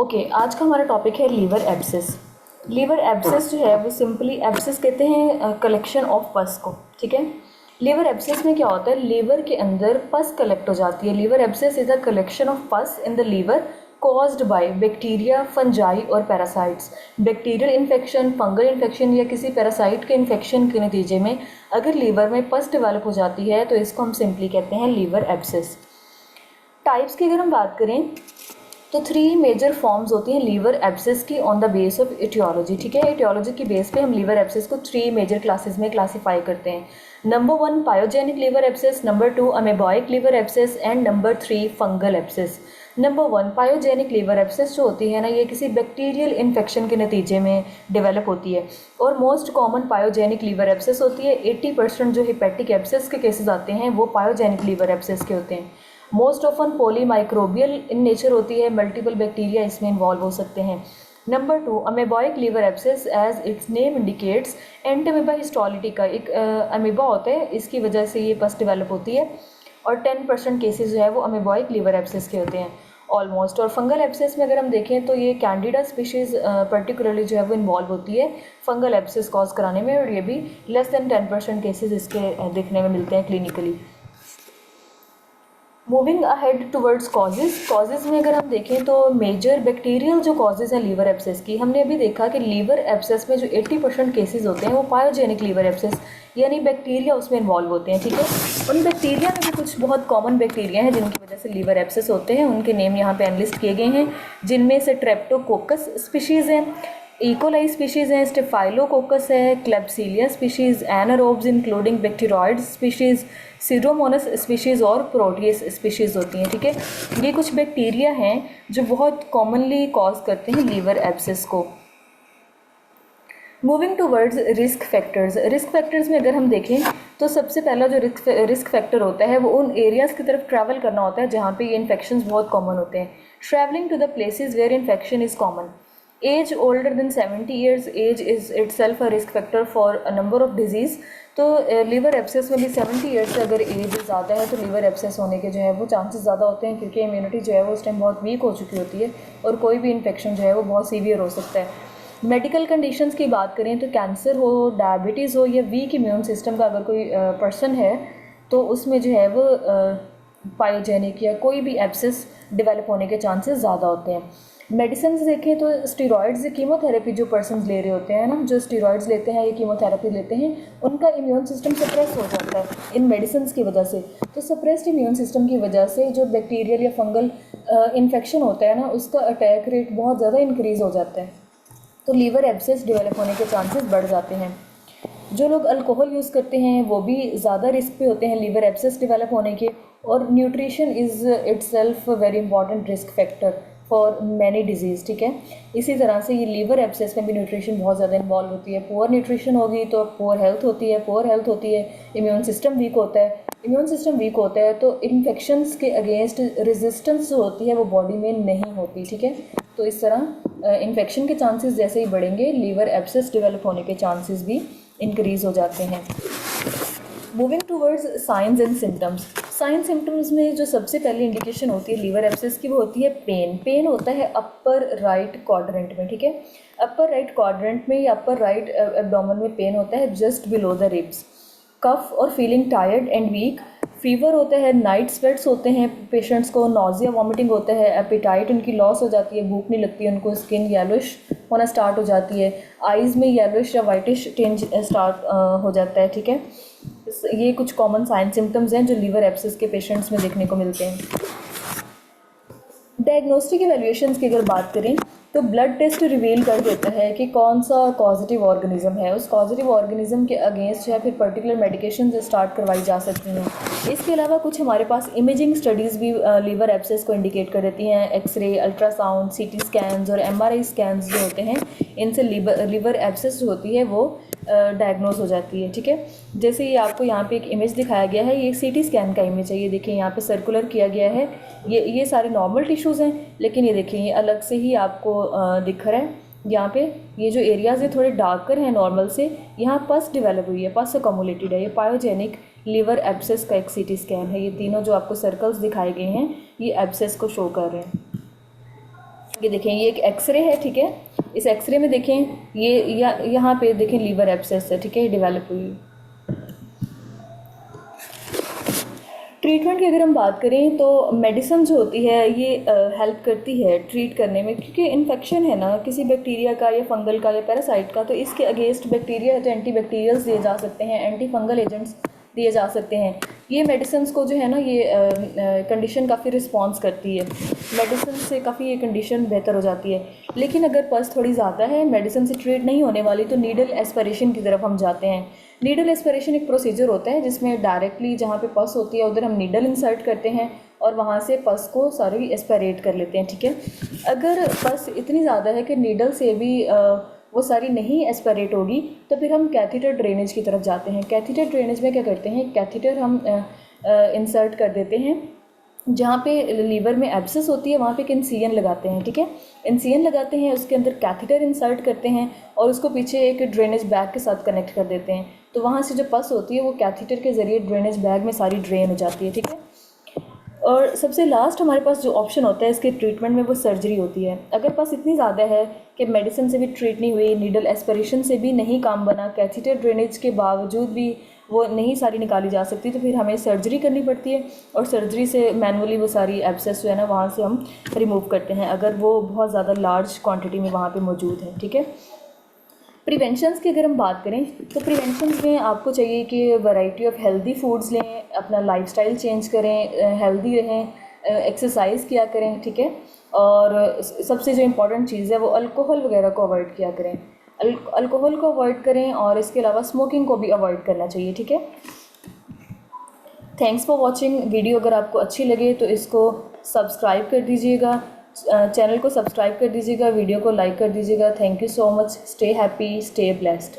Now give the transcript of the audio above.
Okay, आज का हमारा टॉपिक है लीवर एब्सेस। लीवर एब्सेस जो है वो सिंपली एब्सेस कहते हैं कलेक्शन ऑफ पस को, ठीक है। लीवर एब्सेस में क्या होता है, लीवर के अंदर पस कलेक्ट हो जाती है। Liver abscess is a collection of pus in the liver caused by bacteria, fungi और parasites. Bacterial infection, fungal infection या किसी पैरासाइट के इन्फेक्शन के नतीजे में अगर लीवर में पस डेवलप हो जाती है तो इसको हम सिंपली कहते हैं लीवर एब्सेस। टाइप्स की अगर हम बात करें तो 3 मेजर फॉर्म्स होती हैं लीवर एब्सेस की on the base of aetiology, ठीक है। एटियोलॉजी की बेस पे हम लीवर एब्सेस को 3 मेजर क्लासेस में क्लासीफाई करते हैं। Number 1 pyogenic liver abscess, number 2 amoebic liver abscess and number 3 fungal abscess. Number 1 pyogenic liver abscess जो होती है ना, ये किसी बैक्टीरियल इन्फेक्शन के नतीजे में डेवलप होती है और most common pyogenic liver abscess होती है। 80% जो हिपैटिक एब्सेस के केसेस आते हैं वो पायोजेनिक लीवर एब्सेस के होते हैं। Most often polymicrobial in nature होती है, मल्टीपल बैक्टीरिया इसमें इन्वॉल्व हो सकते हैं। Number 2 amoebic liver abscess, as its name indicates Entamoeba histolytica, एक अमीबा होता है, इसकी वजह से ये पस डेवलप होती है और 10% केसेस जो है वो अमेबॉइक लीवर एब्सेस के होते हैं ऑलमोस्ट। और फंगल एब्सेस में अगर हम देखें तो ये कैंडिडा स्पीशीज़ पर्टिकुलरली जो है वो इन्वॉल्व होती है फंगल एब्सेस कॉज कराने में, और ये भी लेस दैन 10% केसेस इसके देखने में मिलते हैं clinically. Moving ahead towards causes में अगर हम देखें तो मेजर बैक्टीरियल जो कॉजेज़ हैं लीवर एब्सेस की, हमने अभी देखा कि लीवर एब्सेस में जो 80% केसेस होते हैं वो पायोजेनिक लीवर एब्सेस यानी बैक्टीरिया उसमें इन्वॉल्व होते हैं, ठीक है। उन बैक्टीरिया में भी कुछ बहुत कॉमन बैक्टीरिया हैं जिनकी वजह से लीवर एब्सेस होते हैं, उनके नेम यहाँ पे एनलिस्ट किए गए हैं, जिनमें से ट्रेप्टोकोकस स्पीशीज़ हैं, इकोलाई स्पीशीज़ हैं, स्टेफाइलोकोकस है, Klebsiella species, anaerobes including bacteroides species, Pseudomonas species और प्रोटियस स्पीशीज़ होती हैं, ठीक है। ये कुछ बैक्टीरिया हैं जो बहुत कॉमनली कॉज करते हैं लीवर एब्सेस को। Moving towards risk factors. Risk factors में अगर हम देखें तो सबसे पहला जो रिस्क फैक्टर होता है वो उन एरियाज़ की तरफ ट्रैवल करना होता है जहाँ पे ये इन्फेक्शंस बहुत कॉमन होते हैं। Travelling to the places where infection is common. Age older than 70 years age is itself a risk factor for a number of disease. तो लीवर एब्सेस में भी 70 ईयर्स से अगर एज ज़्यादा है तो लीवर एब्सेस होने के जो है वो चांसेस ज़्यादा होते हैं, क्योंकि इम्यूनिटी जो है वो उस टाइम बहुत वीक हो चुकी होती है और कोई भी इन्फेक्शन जो है वो बहुत सीवियर हो सकता है। मेडिकल कंडीशंस की बात करें तो कैंसर हो, डायबिटीज़ हो या वीक इम्यून सिस्टम का अगर कोई पर्सन है तो उसमें जो है वो पायोजेनिक या कोई भी एब्सेस डेवलप होने के चांसेस ज़्यादा होते हैं। मेडिसिन देखें तो स्टीरॉयड्स, कीमोथेरेपी जो पर्सन ले रहे होते हैं ना, जो स्टीरॉयड्स लेते हैं या कीमोथेरेपी लेते हैं, उनका इम्यून सिस्टम सप्रेस हो जाता है इन मेडिसिन की वजह से। तो सप्रेस्ड इम्यून सिस्टम की वजह से जो बैक्टीरियल या फंगल इन्फेक्शन होता है ना, उसका अटैक रेट बहुत ज़्यादा इंक्रीज़ हो जाता है, तो लीवर एब्सेस डेवलप होने के चांसेस बढ़ जाते हैं। जो लोग अल्कोहल यूज़ करते हैं वो भी ज़्यादा रिस्क पे होते हैं लीवर एब्सेस डेवलप होने के। और nutrition is itself very important risk factor for many disease, ठीक है। इसी तरह से ये लीवर एब्सेस में भी न्यूट्रिशन बहुत ज़्यादा इन्वॉल्व होती है। पुअर न्यूट्रिशन होगी तो पुअर हेल्थ होती है, पुअर हेल्थ होती है, इम्यून सिस्टम वीक होता है, इम्यून सिस्टम वीक होता है तो इन्फेक्शंस के अगेंस्ट रेजिस्टेंस जो होती है वो बॉडी में नहीं होती, ठीक है। तो इस तरह इन्फेक्शन के चांसेस जैसे ही बढ़ेंगे लीवर एब्सेस डेवलप होने के चांसेस भी इंक्रीज़ हो जाते हैं। Moving towards signs and symptoms. Sign symptoms में जो सबसे पहली इंडिकेशन होती है लीवर एब्सेस की वो होती है पेन। पेन होता है अपर राइट क्वाड्रेंट में, ठीक है। अपर राइट क्वाड्रेंट में या अपर राइट एब्डोमेन में पेन होता है just below the ribs. Cough और feeling tired and weak. Fever होता है, नाइट स्वेट्स होते हैं पेशेंट्स को, नॉजिया वॉमिटिंग होता है, एपिटाइट उनकी लॉस हो जाती है, भूख नहीं लगती उनको, स्किन येलोइश होना स्टार्ट हो जाती है, आइज़ में येलोइश या वाइटिश टिंज स्टार्ट हो जाता है, ठीक है। ये कुछ कॉमन साइन सिम्टम्स हैं जो लीवर एब्सेस के पेशेंट्स में देखने को मिलते हैं। डायग्नोस्टिक इवैल्यूएशंस की अगर बात करें तो ब्लड टेस्ट रिवील कर देता है कि कौन सा पॉजिटिव ऑर्गेनिज्म है। उस पॉजिटिव ऑर्गेनिज्म के अगेंस्ट जो है फिर पर्टिकुलर मेडिकेशन स्टार्ट करवाई जा सकती हैं। इसके अलावा कुछ हमारे पास इमेजिंग स्टडीज़ भी लीवर एब्सेस को इंडिकेट कर देती हैं। एक्सरे, अल्ट्रासाउंड, सीटी स्कैन्स और एमआरआई स्कैन्स जो होते हैं, इनसे लीवर एब्सेस जो होती है वो डायग्नोज हो जाती है, ठीक है। जैसे ये आपको यहाँ पे एक इमेज दिखाया गया है, ये एक सीटी स्कैन का इमेज है। ये देखिए यहाँ पे सर्कुलर किया गया है, ये सारे नॉर्मल टिश्यूज़ हैं, लेकिन ये देखिए ये अलग से ही आपको दिख रहा है। यहाँ पे ये जो एरियाज़ है थोड़े डार्कर हैं नॉर्मल से, यहाँ पस डेवलप हुई है, पस अकोमुलेटेड है। ये पायोजेनिक लीवर एब्सेस का एक सीटी स्कैन है। ये तीनों जो आपको सर्कल्स दिखाए गए हैं ये एब्सेस को शो कर रहे हैं। ये देखें, ये एक एक्सरे है, ठीक है। इस एक्सरे में देखें ये यहाँ पे देखें लीवर एब्सेस है, ठीक है, डेवलप हुई। ट्रीटमेंट की अगर हम बात करें तो मेडिसिन जो होती है ये हेल्प करती है ट्रीट करने में, क्योंकि इन्फेक्शन है ना किसी बैक्टीरिया का या फंगल का या पैरासाइट का, तो इसके अगेंस्ट बैक्टीरिया है तो एंटीबैक्टीरियल्स दिए जा सकते हैं, एंटी फंगल एजेंट्स दिए जा सकते हैं। ये मेडिसिन को जो है ना ये कंडीशन काफ़ी रिस्पॉन्स करती है, मेडिसिन से काफ़ी ये कंडीशन बेहतर हो जाती है। लेकिन अगर पस थोड़ी ज़्यादा है, मेडिसिन से ट्रीट नहीं होने वाली, तो नीडल एस्पिरेशन की तरफ हम जाते हैं। नीडल एस्पिरेशन एक प्रोसीजर होता है जिसमें डायरेक्टली जहाँ पे पस होती है उधर हम नीडल इंसर्ट करते हैं और वहाँ से पस को सारी एस्पिरेट कर लेते हैं, ठीक है। अगर पस इतनी ज़्यादा है कि नीडल से भी वो सारी नहीं एस्पिरेट होगी तो फिर हम कैथीटर ड्रेनेज की तरफ जाते हैं। कैथीटर ड्रेनेज में क्या करते हैं, कैथीटर हम इंसर्ट कर देते हैं, जहाँ पे लीवर में एब्सेस होती है वहाँ पे एक इंसिजन लगाते हैं, ठीक है। इंसिजन लगाते हैं, उसके अंदर कैथीटर इंसर्ट करते हैं और उसको पीछे एक ड्रेनेज बैग के साथ कनेक्ट कर देते हैं। तो वहाँ से जो पस होती है वो कैथीटर के ज़रिए ड्रेनेज बैग में सारी ड्रेन हो जाती है, ठीक है। और सबसे लास्ट हमारे पास जो ऑप्शन होता है इसके ट्रीटमेंट में वो सर्जरी होती है। अगर पास इतनी ज़्यादा है कि मेडिसिन से भी ट्रीट नहीं हुई, नीडल एस्पिरेशन से भी नहीं काम बना, कैथीटर ड्रेनेज के बावजूद भी वो नहीं सारी निकाली जा सकती, तो फिर हमें सर्जरी करनी पड़ती है और सर्जरी से मैनुअली वो सारी एब्सेस जो है ना वहाँ से हम रिमूव करते हैं, अगर वो बहुत ज़्यादा लार्ज क्वांटिटी में वहाँ पे मौजूद है, ठीक है। प्रिवेंशंस की अगर हम बात करें तो प्रिवेंशंस में आपको चाहिए कि वैरायटी ऑफ हेल्दी फूड्स लें, अपना लाइफस्टाइल चेंज करें, हेल्दी रहें, एक्सरसाइज किया करें, ठीक है। और सबसे जो इम्पोर्टेंट चीज़ है वो अल्कोहल वगैरह को अवॉइड किया करें, अल्कोहल को अवॉइड करें और इसके अलावा स्मोकिंग को भी अवॉइड करना चाहिए, ठीक है। Thanks for watching. वीडियो अगर आपको अच्छी लगे तो इसको सब्सक्राइब कर दीजिएगा, चैनल को सब्सक्राइब कर दीजिएगा, वीडियो को लाइक कर दीजिएगा। Thank you so much. Stay happy, stay blessed.